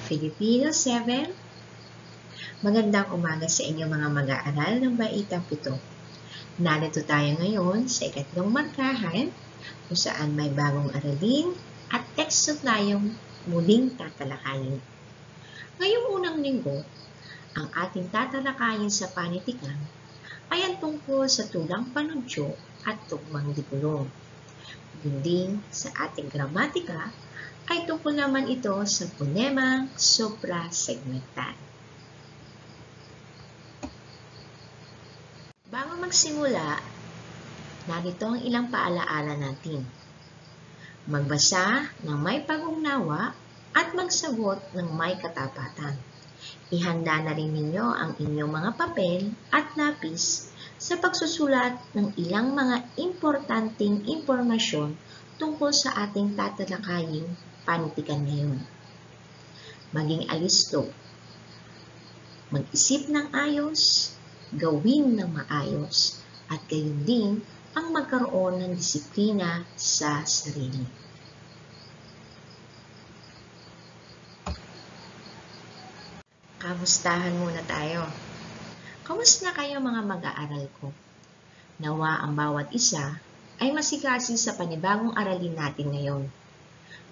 Filipino 7. Magandang umaga sa inyo mga mag-aaral ng Baitang 7. Narito tayo ngayon sa ikatlong markahan kung saan may bagong aralin at teksto tayong muling tatalakayin. Ngayong unang linggo, ang ating tatalakayin sa panitikan ay ang tungkol sa tulang panudyo at tugmang digulong. Dinding sa ating gramatika ay tungkol naman ito sa ponemang supra-segmental. Bago magsimula, narito ang ilang paalaala natin. Magbasa ng may pag-unawa at magsagot ng may katapatan. Ihanda na rin ninyo ang inyong mga papel at lapis sa pagsusulat ng ilang mga importanteng impormasyon tungkol sa ating tatalakaying panitikan ngayon. Maging alisto. Mag-isip ng ayos, gawin ng maayos, at gayon din ang magkaroon ng disiplina sa sarili. Kamustahan muna tayo. Kamusta kayo mga mag-aaral ko? Nawa ang bawat isa ay masigasi sa panibagong aralin natin ngayon.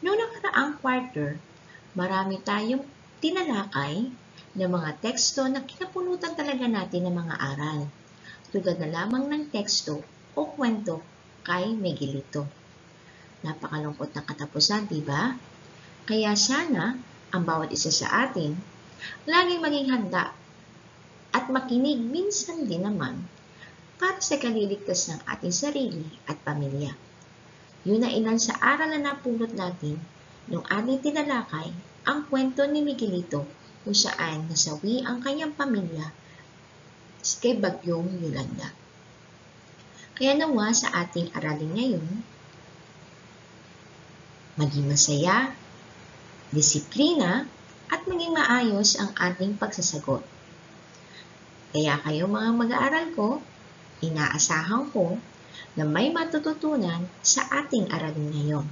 Noong nakaraang quarter, marami tayong tinalakay ng mga teksto na kinapunutan talaga natin ng mga aral, tulad na lamang ng teksto o kwento kay Miguelito. Napakalungkot na katapusan, diba? Kaya sana ang bawat isa sa atin laging maging handa at makinig minsan din naman para sa kaliligtas ng ating sarili at pamilya. Yun na ilan sa aral na napulot natin nung ating tinalakay ang kwento ni Miguelito kung saan nasawi ang kanyang pamilya kay Bagyong Yolanda. Kaya nawa sa ating aralin ngayon, maging masaya, disiplina, at maging maayos ang ating pagsasagot. Kaya kayo mga mag-aaral ko, inaasahan ko na may matututunan sa ating aralin ngayon.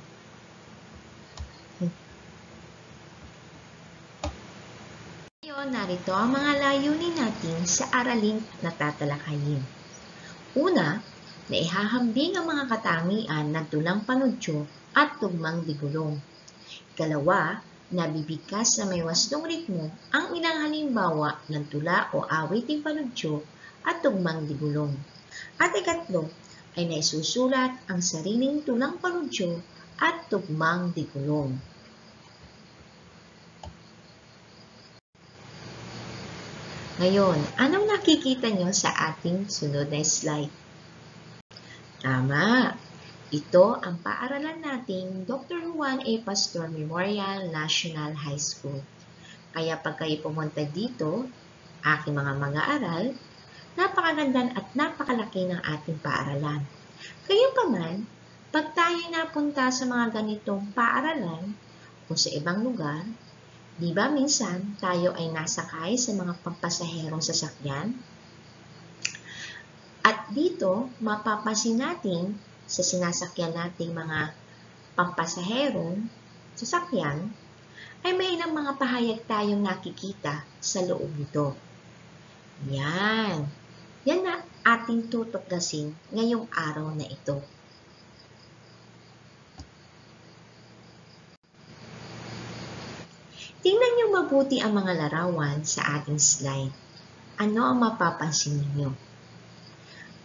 Ngayon, narito ang mga layunin natin sa aralin na tatalakayin. Una, na ihahambing ang mga katangian ng tulang panudyo at tugmang digulong. Ikalawa, na bibigkas na may wastong ritmo ang ilang halimbawa ng tula o awiting panudyo at tugmang digulong. At ikatlo, ay naisusulat ang sariling tulang panudyo at tugmang digulong. Ngayon, anong nakikita nyo sa ating sunod na slide? Tama! Ito ang paaralan nating Dr. Juan A. Pastor Memorial National High School. Kaya pag kayo pumunta dito, aking mga mag-aaral, napakaganda at napakalaki ng ating paaralan. Gayunpaman, pag tayo napunta sa mga ganitong paaralan o sa ibang lugar, di ba minsan tayo ay nasakay sa mga pampasaherong sasakyan? At dito, mapapansin natin sa sinasakyan nating mga pampasaherong sasakyan, ay may ilang mga pahayag tayong nakikita sa loob nito. Yan. Yan na ating tutuklasin ngayong araw na ito. Tingnan niyo mabuti ang mga larawan sa ating slide. Ano ang mapapansin niyo?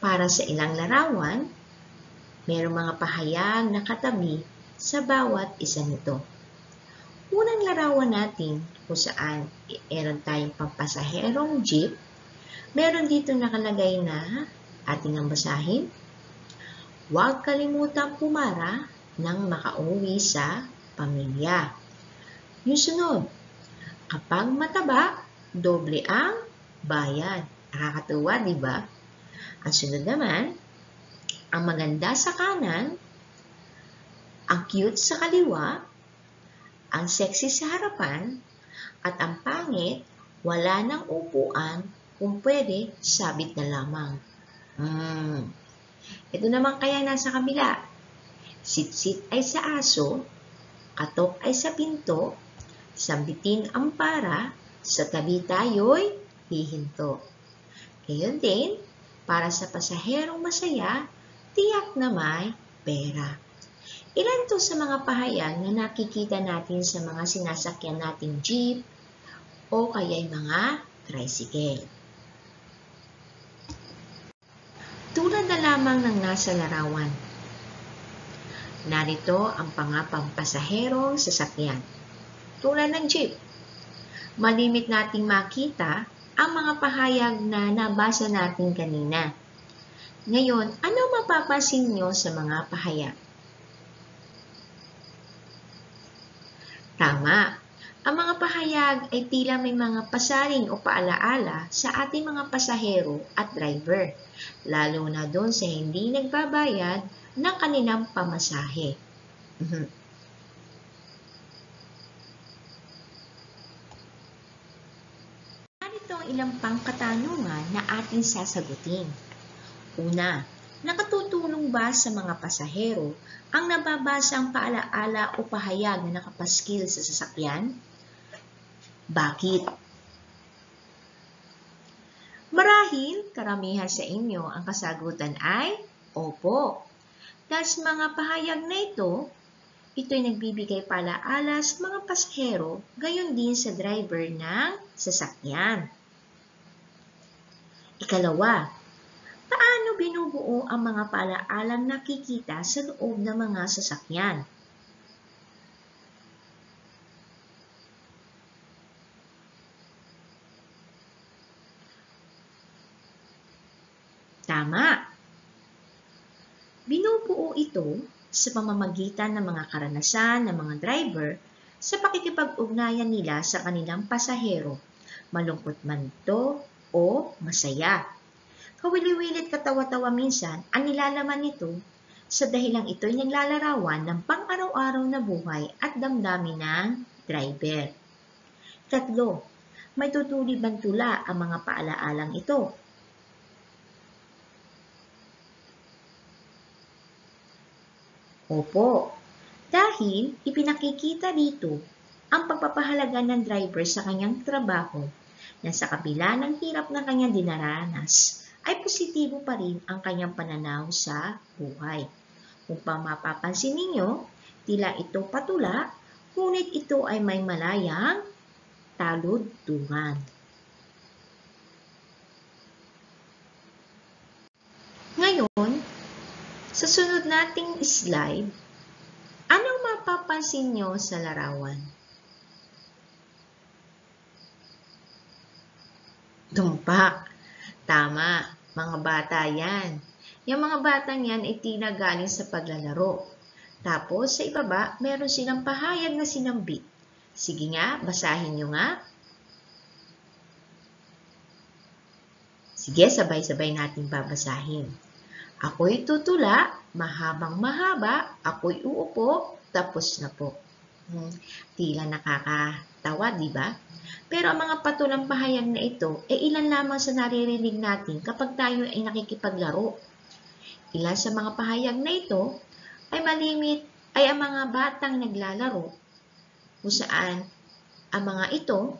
Para sa ilang larawan, mayroong mga pahayag na katabi sa bawat isa nito. Unang larawan natin kung saan meron tayong pampasaherong jeep, meron dito nakalagay na ating ang basahin, huwag kalimutang pumara nang makauwi sa pamilya. Yung sunod, kapag mataba, doble ang bayad. Nakakatuwa, di ba? Ang sunod naman, ang maganda sa kanan, ang cute sa kaliwa, ang sexy sa harapan, at ang pangit, wala nang upuan, kung pwede, sabit na lamang. Ito naman kaya nasa kabila. Sit-sit ay sa aso, katok ay sa pinto, Sambitin ang para, sa tabi tayo'y hihinto. Gayon din, para sa pasaherong masaya, tiyak na may pera. Ilan to sa mga pahayag na nakikita natin sa mga sinasakyan nating jeep o kaya'y mga tricycle. Tulad na lamang ng nasa larawan. Narito ang pampasaherong sasakyan. Tulad ng jeep. Malimit nating makita ang mga pahayag na nabasa natin kanina. Ngayon, ano mapapansin nyo sa mga pahayag? Tama. Ang mga pahayag ay tila may mga pasaring o paalaala sa ating mga pasahero at driver, lalo na doon sa hindi nagbabayad ng kanilang pamasahe. Narito ang ilang pang katanungan na ating sasagutin. Una, nakatutulong ba sa mga pasahero ang nababasang paalaala o pahayag na nakapaskil sa sasakyan? Bakit? Marahil, karamihan sa inyo ang kasagutan ay opo. Dahil sa mga pahayag na ito'y nagbibigay paalaala sa mga pasahero, gayon din sa driver ng sasakyan. Ikalawa, paano binubuo ang mga paalaalang nakikita sa loob ng mga sasakyan? Tama. Binubuo ito sa pamamagitan ng mga karanasan ng mga driver sa pakikipag-ugnayan nila sa kanilang pasahero, malungkot man ito o masaya. Kawili-wilit katawa-tawa minsan ang nilalaman nito sa dahilang ito'y naglalarawan ng pang-araw-araw na buhay at damdamin ng driver. Tatlo, may tutuli-bantula ang mga paalaalang ito. Opo, dahil ipinakikita dito ang pagpapahalaga ng driver sa kanyang trabaho na sa kabila ng hirap na kanyang dinaranas, ay positibo pa rin ang kanyang pananaw sa buhay. Kung mapapansin ninyo, tila ito patula, ngunit ito ay may malayang taludtungan. Ngayon, sa sunod nating slide, anong mapapansin nyo sa larawan? Tumpak. Tama, mga bata yan. Yung mga batang yan ay tila galing sa paglalaro. Tapos sa ibaba, meron silang pahayag na sinambit. Sige nga, basahin nyo nga. Sige, sabay-sabay natin babasahin. Ako'y tutula, mahabang mahaba, ako'y uupo, tapos na po. Tila nakakatawa, di ba? Pero ang mga patulang pahayag na ito ay ilan lamang sa naririnig natin kapag tayo ay nakikipaglaro. Ilan sa mga pahayag na ito ay malimit ay ang mga batang naglalaro, kung saan ang mga ito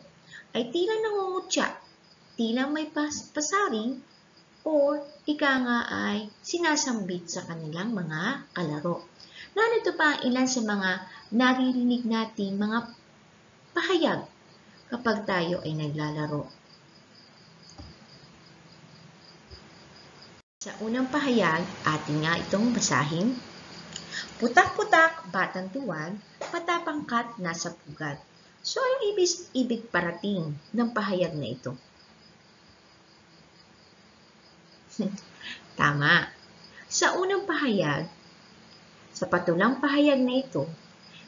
ay tila nangungutya, tila may pasaring, o ika nga ay sinasambit sa kanilang mga kalaro. Narito pa ang ilan sa mga naririnig nating mga pahayag kapag tayo ay naglalaro. Sa unang pahayag, atin nga itong basahin. Putak-putak, batang tuwag, patapangkat, nasa pugad. So, ang ibig parating ng pahayag na ito? Tama. Sa unang pahayag, sa patulang pahayag na ito,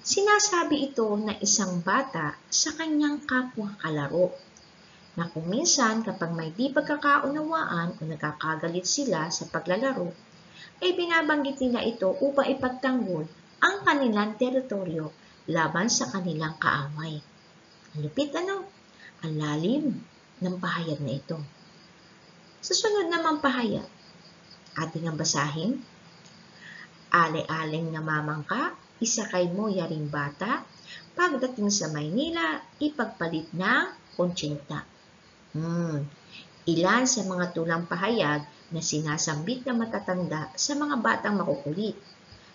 sinasabi ito na isang bata sa kanyang kapwa kalaro na kung minsan kapag may di pagkakaunawaan o nagkakagalit sila sa paglalaro, ay binabanggit nila ito upang ipagtanggol ang kanilang teritoryo laban sa kanilang kaaway. Ang lupit ano? Ang lalim ng pahayag na ito. Sa sunod namang pahayag, ating ang basahin. Ale-aleng namamangka, isakay mo yaring bata, Pagdating sa Maynila, ipagpalit ng kontsinta. Ilan sa mga tulang pahayag na sinasambit na matatanda sa mga batang makukulit,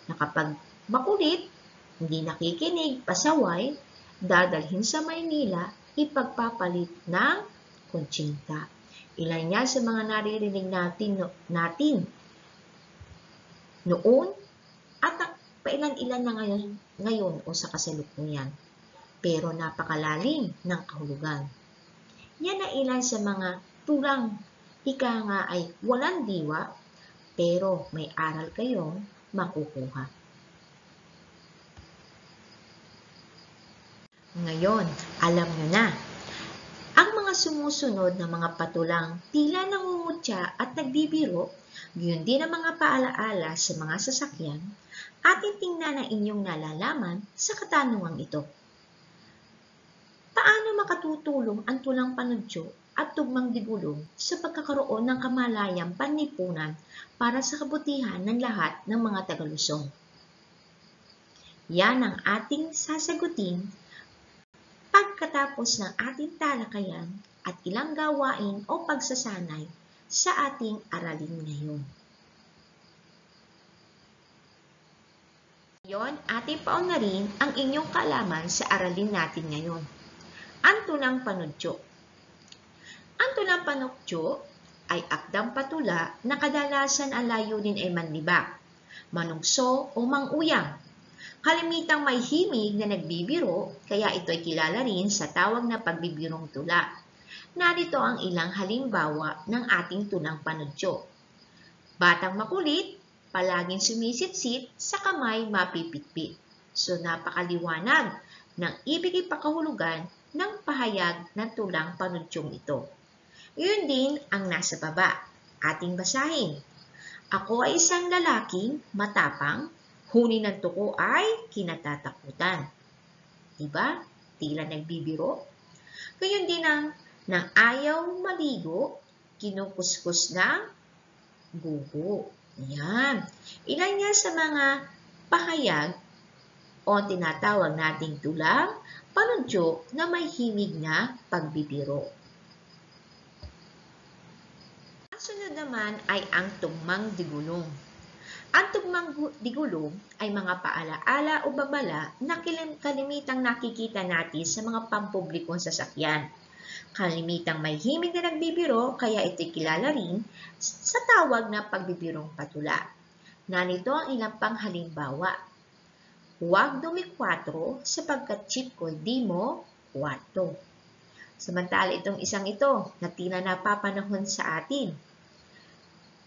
na kapag makulit, hindi nakikinig, pasaway, dadalhin sa Maynila, ipagpapalit ng kontsinta. Ilan yan sa mga naririnig natin noon at pailan-ilan na ngayon o sa kasalukuyan. Pero napakalalim ng kahulugan. Yan na ilan sa mga tulang ika nga ay walang diwa, pero may aral kayong makukuha. Ngayon, alam nyo na, ang mga sumusunod na mga patulang tila nangungutya at nagbibiro, gayon din ang mga paalaala sa mga sasakyan, ating tingnan ang inyong nalalaman sa katanungang ito. Paano makatutulong ang tulang panudyo at tugmang digulong sa pagkakaroon ng kamalayang panlipunan para sa kabutihan ng lahat ng mga Taga-Luzon? Yan ang ating sasagutin pagkatapos ng ating talakayan at ilang gawain o pagsasanay sa ating aralin ngayon. Ngayon, ating paunarin ang inyong kaalaman sa aralin natin ngayon. Ang tulang panudyo. Ang tulang panudyo ay akdang patula na kadalasan ang layunin ay manlibak, manungso o manguyang. Kalimitang may himig na nagbibiro, kaya ito ay kilala rin sa tawag na pagbibirong tula. Narito ang ilang halimbawa ng ating tulang panudyo. Batang makulit, palaging sumisitsit, sa kamay mapipitpit. So napakaliwanag ng ibig ipakahulugan ng pahayag ng tulang panudyong ito. Iyon din ang nasa baba. Ating basahin. Ako ay isang lalaking matapang, huni ng tuko ay kinatatakutan. Diba? Tila nagbibiro. Gayon din ang nang ayaw maligo, kinukuskus ng gugo. Yan. Ilan yan sa mga pahayag o tinatawag nating tulang panudyo na may himig na pagbibiro. Ang sunod naman ay ang tugmang digulong. Ang tugmang digulong ay mga paalaala o babala na kalimitang nakikita natin sa mga pampublikong sasakyan. Kalimitang may himig na nagbibiro, kaya ito'y kilala rin sa tawag na pagbibirong patula. Narito ang ilang pang halimbawa. Huwag dumikwatro sapagkat chip ko'y di mo kwarto. Samantala itong isang ito na tila napapanahon sa atin.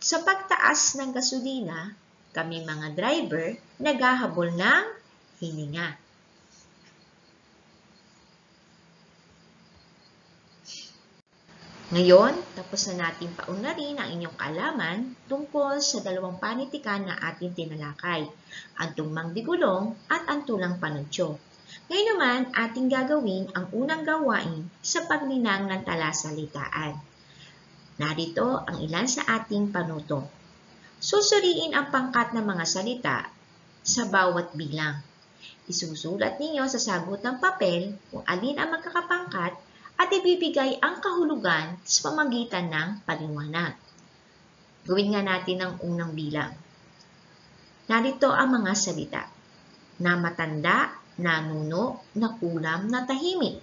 Sa pagtaas ng gasolina, kami mga driver naghahabol ng hininga. Ngayon, tapos na natin paunarin ang inyong kaalaman tungkol sa dalawang panitikan na ating tinalakay, ang tugmang digulong at ang tulang panudyo. Ngayon naman, ating gagawin ang unang gawain sa paglinang ng talasalitaan. Narito ang ilan sa ating panuto. Susuriin ang pangkat ng mga salita sa bawat bilang. Isusulat ninyo sa sagutang papel kung alin ang magkakapangkat at ibibigay ang kahulugan sa pamamagitan ng paliwanag. Gawin nga natin ang unang bilang. Narito ang mga salita. Na matanda, nanuno, nakulam, natahimik.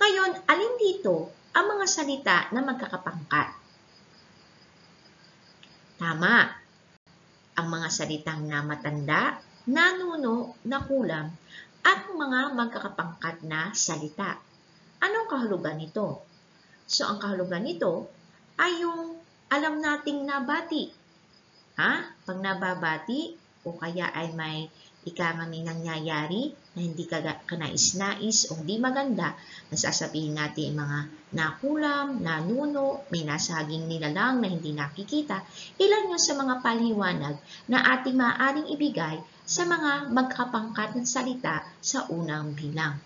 Ngayon, alin dito ang mga salita na magkakapangkat? Tama. Ang mga salitang na matanda, nanuno, nakulam, at mga magkakapangkat na salita. Anong kahulugan nito? So, ang kahulugan nito ay yung alam nating nabati. Pag nababati o kaya ay may may nangyayari na hindi kanais-nais o hindi maganda, nasasabihin natin mga nakulam, nanuno, may nasaging nilalang na hindi nakikita. Ilan yun sa mga paliwanag na ating maaaring ibigay sa mga magkapangkat ng salita sa unang bilang.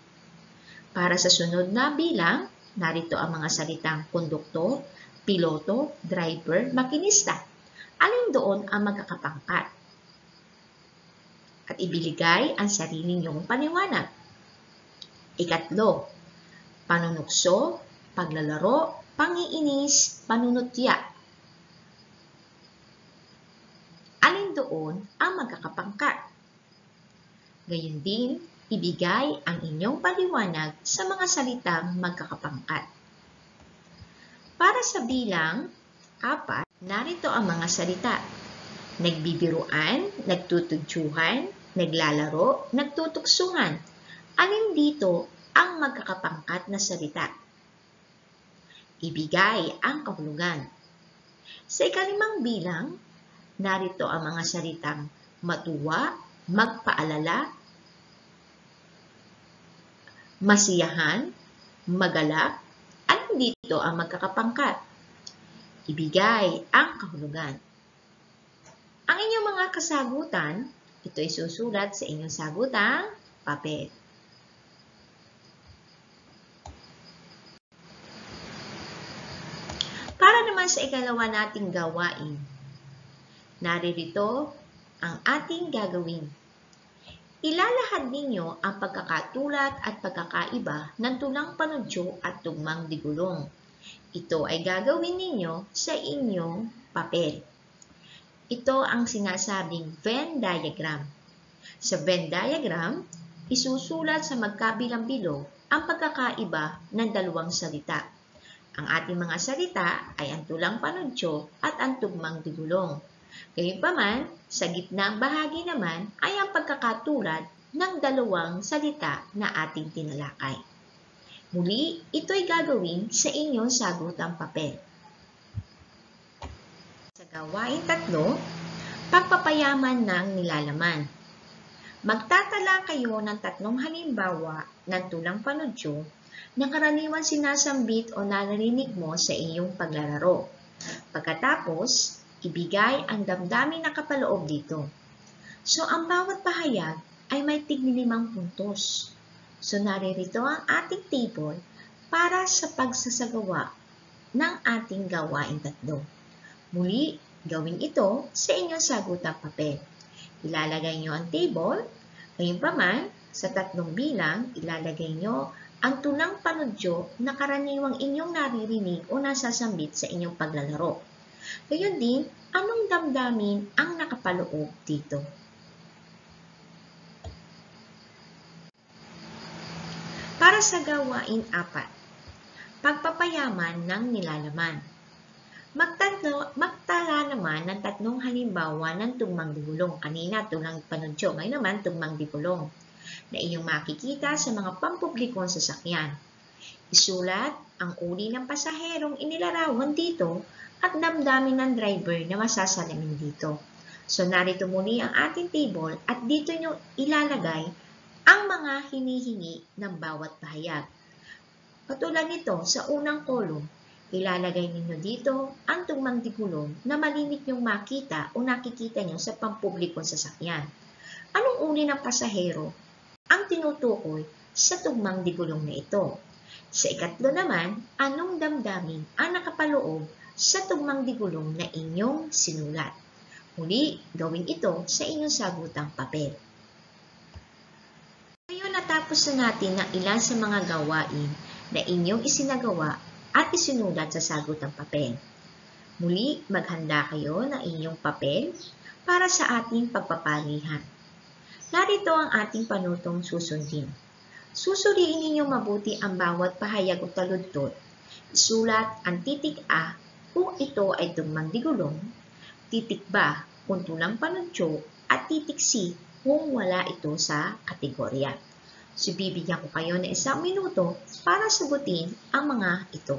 Para sa sunod na bilang, narito ang mga salitang konduktor, piloto, driver, makinista. Alin doon ang magkakapangkat? At ibiligay ang sarili niyong paliwanag. Ikatlo, panunukso, paglalaro, pangiinis, panunutya. Alin doon ang magkakapangkat? Gayon din, ibigay ang inyong paliwanag sa mga salitang magkakapangkat. Para sa bilang 4, narito ang mga salita. Nagbibiruan, nagtutugtsuhan, naglalaro, nagtutuksuhan. Alin dito ang magkakapangkat na salita? Ibigay ang kahulugan. Sa ika-5 bilang, narito ang mga salitang matuwa, magpaalala, masiyahan, magalak. Alin dito ang magkakapangkat? Ibigay ang kahulugan. Ang inyong mga kasagutan, ito ay susulat sa inyong sagutang papel. Para naman sa ikalawa nating gawain, naririto ang ating gagawin. Ilalahad ninyo ang pagkakatulad at pagkakaiba ng tulang panudyo at tugmang digulong. Ito ay gagawin ninyo sa inyong papel. Ito ang sinasabing Venn diagram. Sa Venn diagram, isusulat sa magkabilang bilog ang pagkakaiba ng dalawang salita. Ang ating mga salita ay ang tulang panudyo at ang tugmang digulong. Gayunpaman, sa gitnang bahagi naman ay ang pagkakatulad ng dalawang salita na ating tinalakay. Muli, ito'y gagawin sa inyong sagutang papel. Sa gawain 3, pagpapayaman ng nilalaman. Magtatala kayo ng 3 halimbawa ng tulang panudyo na karaniwang sinasambit o naririnig mo sa iyong paglalaro. Pagkatapos, ibigay ang damdamin na kapaloob dito. So, ang bawat pahayag ay may tig-5 puntos. So, naririto ang ating table para sa pagsasagawa ng ating gawain 3. Muli, gawin ito sa inyong sagutang papel. Ilalagay nyo ang table, gayunpaman, sa 3 bilang, ilalagay nyo ang tulang panudyo na karaniwang inyong naririnig o nasasambit sa inyong paglalaro. Gayon din, anong damdamin ang nakapaloob dito? Para sa gawain 4, pagpapayaman ng nilalaman. Magtala naman ng 3 halimbawa ng tugmang digulong. Kanina, tulang panudyo. Ngayon naman, tugmang digulong na iyong makikita sa mga pampublikong sasakyan. Isulat ang uri ng pasaherong inilarawan dito at damdamin ng driver na masasalamin dito. So, narito muli ang ating table at dito nyo ilalagay ang mga hinihingi ng bawat pahayag. Katulad nito, sa unang kolum, ilalagay ninyo dito ang tugmang digulong na malimit nyong makita o nakikita nyo sa pampublikong sasakyan. Anong uri ng pasahero ang tinutukoy sa tugmang digulong na ito? Sa ikatlo naman, anong damdamin ang nakapaloob sa tugmang digulong na inyong sinulat? Muli, gawin ito sa inyong sagutang papel. Ngayon natapos na natin ang ilan sa mga gawain na inyong isinagawa at isinulat sa sagutang papel. Muli, maghanda kayo ng inyong papel para sa ating pagpapalihan. Narito ang ating panutong susundin. Susuriin ninyong mabuti ang bawat pahayag o taludtod. Isulat ang titik A kung ito ay tugmang digulong, titik B kung tulang panudyo, at titik C kung wala ito sa kategorya. So, bibigyan ko kayo ng 1 minuto para sagutin ang mga ito.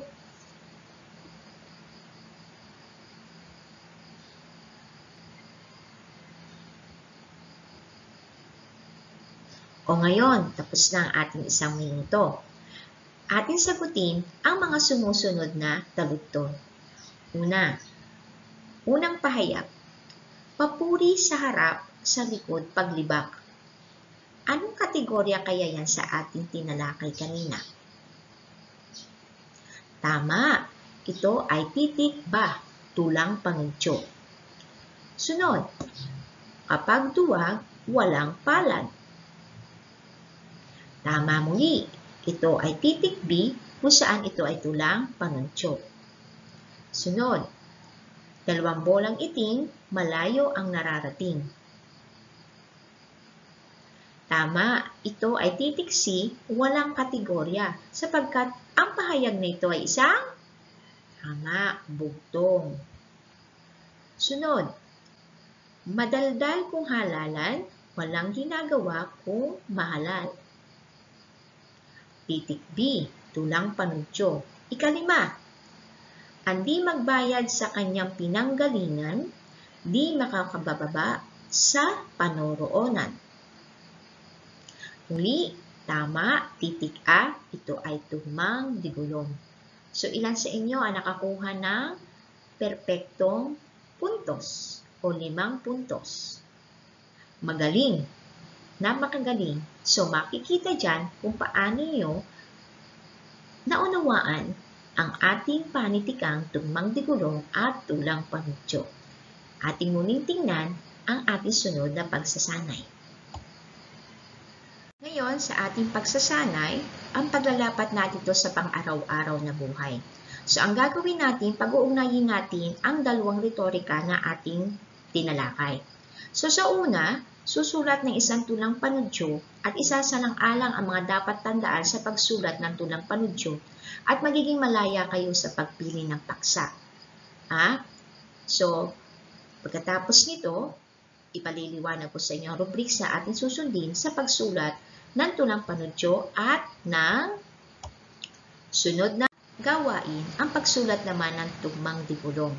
O ngayon, tapos na ang ating 1 minuto. Ating sagutin ang mga sumusunod na taludtod. Unang pahayag. Papuri sa harap, sa likod, paglibak. Anong kategorya kaya yan sa ating tinalakay kanina? Tama, ito ay titik B, tulang panudyo. Sunod, kapag duwag, walang palad. Tama muli, ito ay titik B kung saan ito ay tulang panunsyo. Sunod, dalawang bolang itim, malayo ang nararating. Tama, ito ay titik C, walang kategorya, sapagkat ang pahayag na ito ay isang tama, bugtong. Sunod, madaldal kung halalan, walang ginagawa kung mahalal. Titik B, tulang panunsyo. Ikalima, ang di magbayad sa kanyang pinanggalingan, di makakabababa sa panoroonan. Muli, tama, titik A, ito ay tugmang digulong. So, ilan sa inyo ang nakakuha ng perpektong puntos o 5 puntos? Magaling, napakagaling. So, makikita dyan kung paano nyo naunawaan ang ating panitikang tugmang digulong at tulang panunsyo. Ating muling tingnan ang ating sunod na pagsasanay. Ngayon, sa ating pagsasanay, ang paglalapat natin ito sa pang-araw-araw na buhay. So, ang gagawin natin, pag-uugnayin natin ang dalawang retorika na ating tinalakay. So, sa una, susulat ng isang tulang panunsyo at isasalang-alang ang mga dapat tandaan sa pagsulat ng tulang panunsyo at magiging malaya kayo sa pagpili ng paksa. So, pagkatapos nito, ipaliliwanag ko sa inyo ang rubrics na ating susundin sa pagsulat ng tulang panunsyo at ng sunod na gawain, ang pagsulat naman ng tugmang digulong.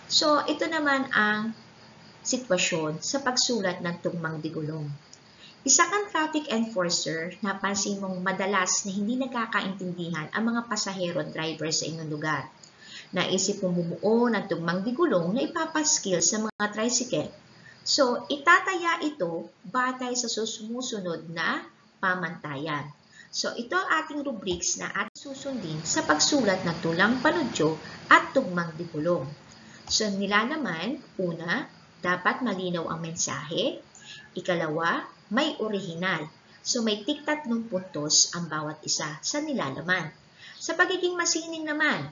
So, ito naman ang sitwasyon sa pagsulat ng tugmang digulong. Isa kang traffic enforcer, napansin mong madalas na hindi nagkakaintindihan ang mga pasahero at driver sa inyong lugar. Naisip mong bumuo ng tugmang digulong na ipapaskil sa mga tricycle. So, itataya ito batay sa sumusunod na pamantayan. So, ito ang ating rubrics na ating susundin sa pagsulat ng tulang panunsyo at tugmang digulong. So, nilalaman, una, dapat malinaw ang mensahe. Ikalawa, may orihinal. So, may tig-3 puntos ang bawat isa sa nilalaman. Sa pagiging masining naman,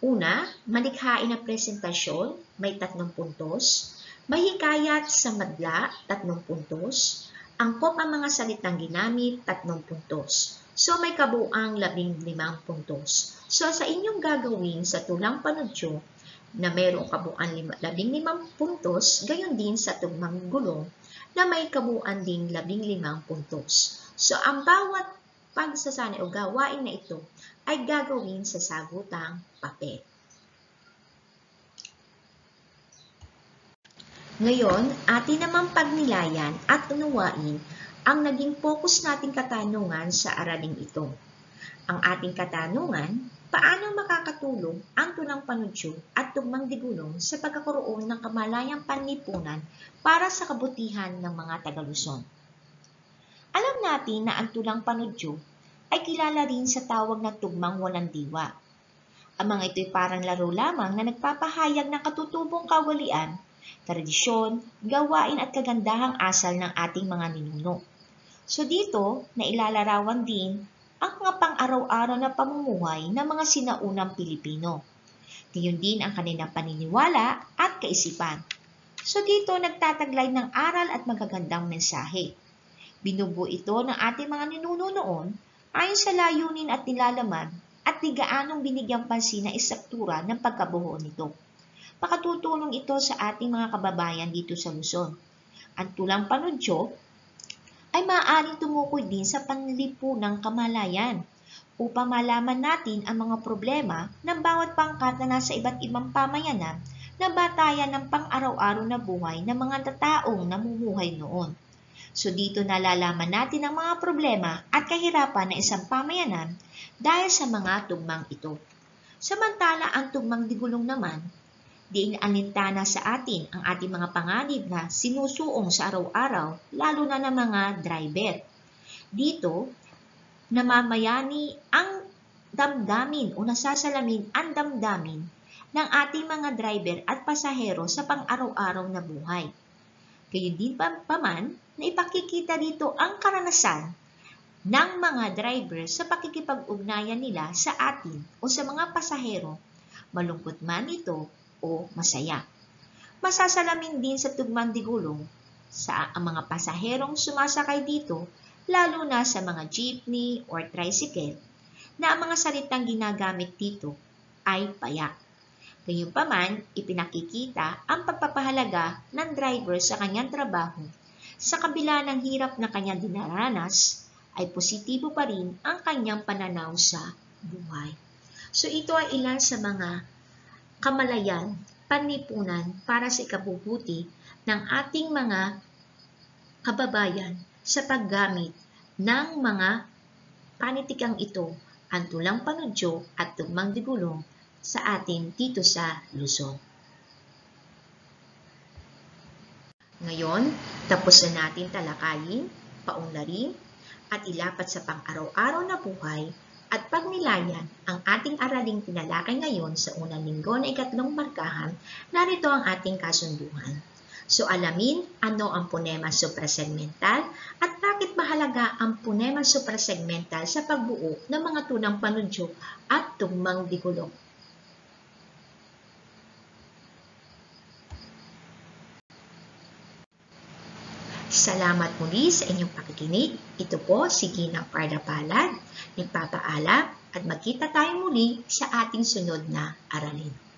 una, malikhain na presentasyon, may 3 puntos. May hikayat sa madla, 3 puntos. Angkop ang mga salitang ginamit, 3 puntos. So, may kabuang 15 puntos. So, sa inyong gagawin sa tulang panunsyo na mayroong kabuang 15 puntos, gayon din sa tugmang gulong na may kabuuan ding 15 puntos. So, ang bawat pagsasanay o gawain na ito ay gagawin sa sagutang papel. Ngayon, atin naman pagnilayan at unawain ang naging focus nating katanungan sa araling ito. Ang ating katanungan, paano makakatulong ang tulang panunsyo at tugmang digulong sa pagkakaroon ng kamalayang panlipunan para sa kabutihan ng mga taga-Luzon? Alam natin na ang tulang panunsyo ay kilala rin sa tawag na tugmang walang diwa. Ang mga ito'y parang laro lamang na nagpapahayag ng katutubong kawalian, tradisyon, gawain at kagandahang asal ng ating mga ninuno. So dito, nailalarawan din ang mga pang-araw-araw na pamumuhay ng mga sinaunang Pilipino. Gayon din ang kanilang paniniwala at kaisipan. So dito, nagtataglay ng aral at magagandang mensahe. Binubuo ito ng ating mga ninuno noon ayon sa layunin at nilalaman at di gaanong binigyang pansin na istruktura ng pagkabuo nito. Makatutulong ito sa ating mga kababayan dito sa Luzon. Ang tulang panunsyo ay maaaring tumukoy din sa panlipunang kamalayan upang malaman natin ang mga problema ng bawat pangkat na nasa iba't ibang pamayanan na batayan ng pang-araw-araw na buhay ng mga taong namumuhay noon. So dito nalalaman natin ang mga problema at kahirapan ng isang pamayanan dahil sa mga tugmang ito. Samantala ang tugmang digulong naman, di inaalintana sa atin ang ating mga panganib na sinusuong sa araw-araw, lalo na ng mga driver. Dito, namamayani ang damdamin o nasasalamin ang damdamin ng ating mga driver at pasahero sa pang-araw-araw na buhay. Gayon din paman na ipakikita dito ang karanasan ng mga driver sa pakikipag-ugnayan nila sa atin o sa mga pasahero, malungkot man ito o masaya. Masasalamin din sa tugmang digulong sa ang mga pasaherong sumasakay dito, lalo na sa mga jeepney or tricycle, na ang mga salitang ginagamit dito ay payak. Gayunpaman, ipinakikita ang pagpapahalaga ng driver sa kanyang trabaho. Sa kabila ng hirap na kanyang dinaranas, ay positibo pa rin ang kanyang pananaw sa buhay. So ito ay ilan sa mga kamalayan, panlipunan para sa ikabubuti ng ating mga kababayan sa paggamit ng mga panitikang ito, ang tulang panudyo at tugmang digulong sa atin dito sa Luzon. Ngayon, tapos na natin talakayin, paunlarin, at ilapat sa pang-araw-araw na buhay at pagnilayan ang ating araling tinalakay ngayon sa unang linggo na ikatlong markahan. Narito ang ating kasunduan. So alamin ano ang phonema suprasegmental at bakit mahalaga ang phonema suprasegmental sa pagbuo ng mga tunang panudyo at tugmang digulong. Salamat muli sa inyong pakikinig. Ito po si Ginang Parda Palad, nagpapaalam at magkita tayo muli sa ating sunod na aralin.